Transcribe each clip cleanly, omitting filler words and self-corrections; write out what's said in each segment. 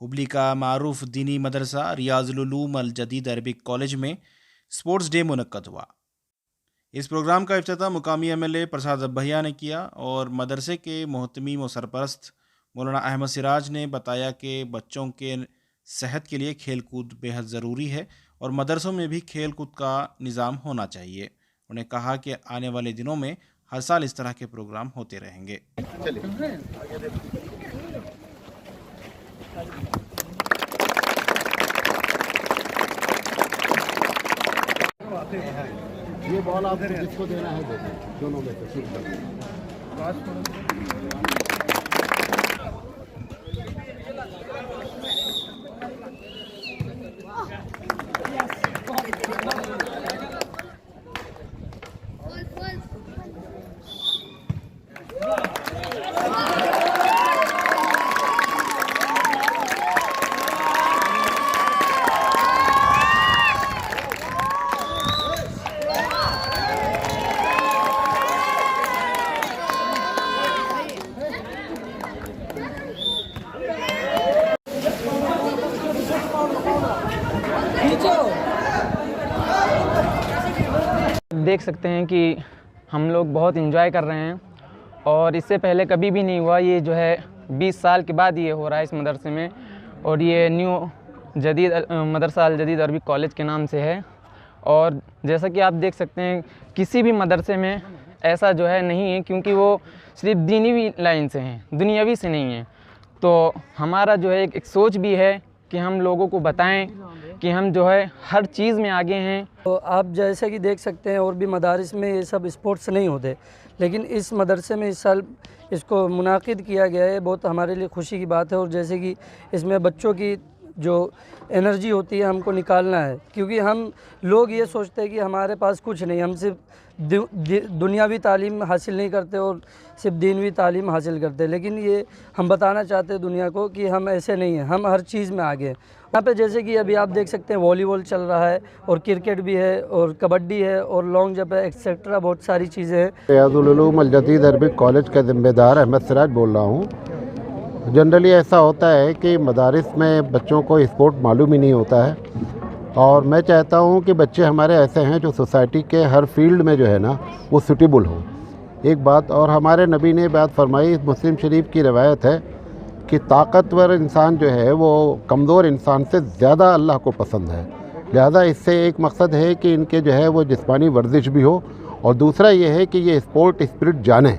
हुबली का मारूफ दीनी मदरसा रियाजुल उलूम अल जदीद अरबिक कॉलेज में स्पोर्ट्स डे मुनक्कद हुआ। इस प्रोग्राम का इफ्तिताह मुकामी एमएलए प्रसाद अब्बहिया ने किया और मदरसे के मोहतमीम व सरपरस्त मौलाना अहमद सिराज ने बताया कि बच्चों के सेहत के लिए खेल कूद बेहद ज़रूरी है और मदरसों में भी खेल कूद का निज़ाम होना चाहिए। उन्हें कहा कि आने वाले दिनों में हर साल इस तरह के प्रोग्राम होते रहेंगे। ये बॉल आप जिसको देना है दे दें, दोनों में से ठीक है। देख सकते हैं कि हम लोग बहुत एंजॉय कर रहे हैं और इससे पहले कभी भी नहीं हुआ। ये जो है 20 साल के बाद ये हो रहा है इस मदरसे में और ये न्यू जदीद मदरसा अल जदीद अरबिक कॉलेज के नाम से है। और जैसा कि आप देख सकते हैं किसी भी मदरसे में ऐसा जो है नहीं है, क्योंकि वो सिर्फ दीनी लाइन से हैं, दुनियावी से नहीं हैं। तो हमारा जो है एक सोच भी है कि हम लोगों को बताएं कि हम जो है हर चीज़ में आगे हैं। तो आप जैसे कि देख सकते हैं और भी मदारिस में ये सब स्पोर्ट्स नहीं होते, लेकिन इस मदरसे में इस साल इसको मुनाकिद किया गया है। बहुत हमारे लिए खुशी की बात है। और जैसे कि इसमें बच्चों की जो एनर्जी होती है हमको निकालना है, क्योंकि हम लोग ये सोचते हैं कि हमारे पास कुछ नहीं, हम सिर्फ दुनियावी तालीम हासिल नहीं करते और सिर्फ दीनवी तालीम हासिल करते, लेकिन ये हम बताना चाहते हैं दुनिया को कि हम ऐसे नहीं हैं, हम हर चीज़ में आगे हैं। यहाँ पे जैसे कि अभी आप देख सकते हैं वॉलीबॉल चल रहा है और क्रिकेट भी है और कबड्डी है और लॉन्ग जंप है, एक्सेट्रा बहुत सारी चीज़ें हैं। रियाजुल उलूम अल जदीद अरबिक कॉलेज का ज़िम्मेदार अहमद सिराज बोल रहा हूँ। जनरली ऐसा होता है कि मदारिस में बच्चों को स्पोर्ट मालूम ही नहीं होता है, और मैं चाहता हूँ कि बच्चे हमारे ऐसे हैं जो सोसाइटी के हर फील्ड में जो है ना वो सूटेबल हो। एक बात और हमारे नबी ने बात फरमाई, मुस्लिम शरीफ की रवायत है कि ताकतवर इंसान जो है वो कमज़ोर इंसान से ज़्यादा अल्लाह को पसंद है। लिहाजा इससे एक मकसद है कि इनके जो है वो जिस्मानी वर्जिश भी हो, और दूसरा ये है कि ये स्पोर्ट स्पिरिट जाने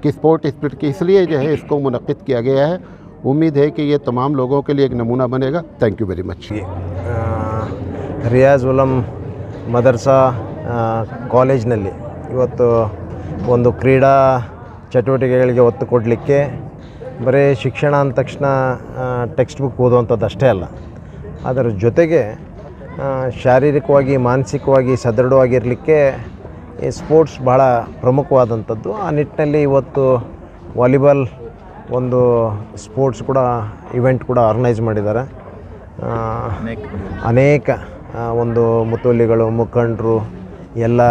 कि स्पोर्ट स्पिरिट की, इसलिए जो है इसको मुनक़्क़िद किया गया है। उम्मीद है कि ये तमाम लोगों के लिए एक नमूना बनेगा। Thank you very much. Riyaz Ulum Madrasa ಕಾಲೇಜ್ನಲ್ಲಿ ಇವತ್ತು ಒಂದು ಕ್ರೀಡಾ ಚಟುವಟಿಕೆಗಳಿಗೆ ಒತ್ತು ಕೊಡಲಿಕ್ಕೆ ಬರೀ ಶಿಕ್ಷಣ ಅಂದ ತಕ್ಷಣ ಟೆಕ್ಸ್ಟ್ ಬುಕ್ ಓದುವಂಥದ್ದು ಅಷ್ಟೇ ಅಲ್ಲ, ಅದರ ಜೊತೆಗೆ ಶಾರೀರಿಕವಾಗಿ ಮಾನಸಿಕವಾಗಿ ಸದೃಢವಾಗಿರಲಿಕ್ಕೆ ಈ ಸ್ಪೋರ್ಟ್ಸ್ ಭಾಳ ಪ್ರಮುಖವಾದಂಥದ್ದು. ಆ ನಿಟ್ಟಿನಲ್ಲಿ ಇವತ್ತು ವಾಲಿಬಾಲ್ ಒಂದು ಸ್ಪೋರ್ಟ್ಸ್ ಕೂಡ ಇವೆಂಟ್ ಕೂಡ ಆರ್ಗನೈಸ್ ಮಾಡಿದ್ದಾರೆ. ಅನೇಕ ಒಂದು ಮುತುವಲ್ಲಿಗಳು, ಮುಖಂಡರು, ಎಲ್ಲ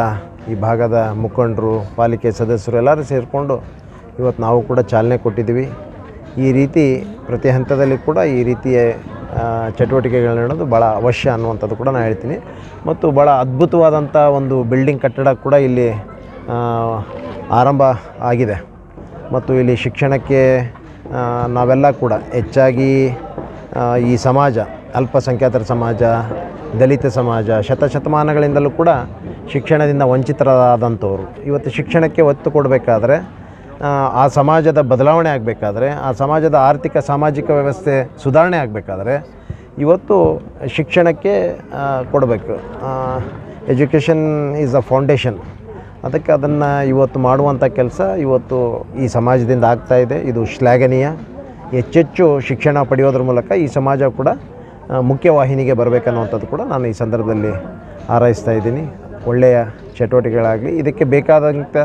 ಈ ಭಾಗದ ಮುಖಂಡರು, ಪಾಲಿಕೆ ಸದಸ್ಯರು ಎಲ್ಲರೂ ಸೇರಿಕೊಂಡು ಇವತ್ತು ನಾವು ಕೂಡ ಚಾಲನೆ ಕೊಟ್ಟಿದ್ದೀವಿ. ಈ ರೀತಿ ಪ್ರತಿ ಹಂತದಲ್ಲಿ ಕೂಡ ಈ ರೀತಿಯ ಚಟುವಟಿಕೆಗಳು ನಡೆದು ಭಾಳ ಅವಶ್ಯ ಅನ್ನುವಂಥದ್ದು ಕೂಡ ನಾನು ಹೇಳ್ತೀನಿ. ಮತ್ತು ಭಾಳ ಅದ್ಭುತವಾದಂಥ ಒಂದು ಬಿಲ್ಡಿಂಗ್ ಕಟ್ಟಡ ಕೂಡ ಇಲ್ಲಿ ಆರಂಭ ಆಗಿದೆ. ಮತ್ತು ಇಲ್ಲಿ ಶಿಕ್ಷಣಕ್ಕೆ ನಾವೆಲ್ಲ ಕೂಡ ಹೆಚ್ಚಾಗಿ ಈ ಸಮಾಜ, ಅಲ್ಪಸಂಖ್ಯಾತರ ಸಮಾಜ, ದಲಿತ ಸಮಾಜ ಶತಶತಮಾನಗಳಿಂದಲೂ ಕೂಡ ಶಿಕ್ಷಣದಿಂದ ವಂಚಿತರಾದಂಥವ್ರು. ಇವತ್ತು ಶಿಕ್ಷಣಕ್ಕೆ ಒತ್ತು ಕೊಡಬೇಕಾದ್ರೆ, ಆ ಸಮಾಜದ ಬದಲಾವಣೆ ಆಗಬೇಕಾದ್ರೆ, ಆ ಸಮಾಜದ ಆರ್ಥಿಕ ಸಾಮಾಜಿಕ ವ್ಯವಸ್ಥೆ ಸುಧಾರಣೆ ಆಗಬೇಕಾದ್ರೆ ಇವತ್ತು ಶಿಕ್ಷಣಕ್ಕೆ ಕೊಡಬೇಕು. Education is a foundation. ಅದಕ್ಕೆ ಅದನ್ನು ಇವತ್ತು ಮಾಡುವಂಥ ಕೆಲಸ ಇವತ್ತು ಈ ಸಮಾಜದಿಂದ ಆಗ್ತಾಯಿದೆ. ಇದು ಶ್ಲಾಘನೀಯ. ಹೆಚ್ಚೆಚ್ಚು ಶಿಕ್ಷಣ ಪಡೆಯೋದ್ರ ಮೂಲಕ ಈ ಸಮಾಜ ಕೂಡ ಮುಖ್ಯವಾಹಿನಿಗೆ ಬರಬೇಕನ್ನುವಂಥದ್ದು ಕೂಡ ನಾನು ಈ ಸಂದರ್ಭದಲ್ಲಿ ಹಾರೈಸ್ತಾ ಇದ್ದೀನಿ. ಒಳ್ಳೆಯ ಚಟುವಟಿಕೆಗಳಾಗಲಿ, ಇದಕ್ಕೆ ಬೇಕಾದಂಥ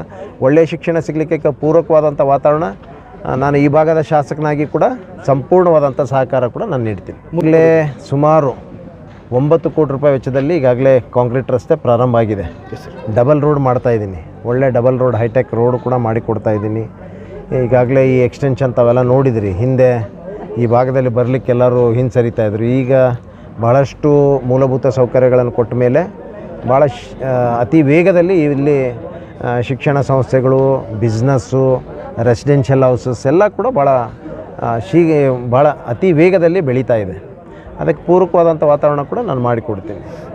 ಒಳ್ಳೆಯ ಶಿಕ್ಷಣ ಸಿಗಲಿಕ್ಕೆ ಪೂರಕವಾದಂಥ ವಾತಾವರಣ ನಾನು ಈ ಭಾಗದ ಶಾಸಕನಾಗಿ ಕೂಡ ಸಂಪೂರ್ಣವಾದಂಥ ಸಹಕಾರ ಕೂಡ ನಾನು ನೀಡ್ತೀನಿ. ಈಗಲೇ ಸುಮಾರು 9 ಕೋಟಿ ರೂಪಾಯಿ ವೆಚ್ಚದಲ್ಲಿ ಈಗಾಗಲೇ ಕಾಂಕ್ರೀಟ್ ರಸ್ತೆ ಪ್ರಾರಂಭ ಆಗಿದೆ. ಡಬಲ್ ರೋಡ್ ಮಾಡ್ತಾಯಿದ್ದೀನಿ. ಒಳ್ಳೆ ಡಬಲ್ ರೋಡ್, ಹೈಟೆಕ್ ರೋಡ್ ಕೂಡ ಮಾಡಿಕೊಡ್ತಾಯಿದ್ದೀನಿ. ಈಗಾಗಲೇ ಈ ಎಕ್ಸ್ಟೆನ್ಷನ್ ತಾವೆಲ್ಲ ನೋಡಿದಿರಿ. ಹಿಂದೆ ಈ ಭಾಗದಲ್ಲಿ ಬರಲಿಕ್ಕೆ ಎಲ್ಲರೂ ಹಿಂಸರಿತಾ ಇದ್ದರು. ಈಗ ಭಾಳಷ್ಟು ಮೂಲಭೂತ ಸೌಕರ್ಯಗಳನ್ನು ಕೊಟ್ಟ ಮೇಲೆ ಭಾಳ ಅತಿ ವೇಗದಲ್ಲಿ ಇಲ್ಲಿ ಶಿಕ್ಷಣ ಸಂಸ್ಥೆಗಳು, ಬಿಸ್ನೆಸ್ಸು, ರೆಸಿಡೆನ್ಷಿಯಲ್ ಹೌಸಸ್ ಎಲ್ಲ ಕೂಡ ಭಾಳ ಅತಿ ವೇಗದಲ್ಲಿ ಬೆಳೀತಾ ಇದೆ. ಅದಕ್ಕೆ ಪೂರಕವಾದಂಥ ವಾತಾವರಣ ಕೂಡ ನಾನು ಮಾಡಿಕೊಡ್ತೀನಿ.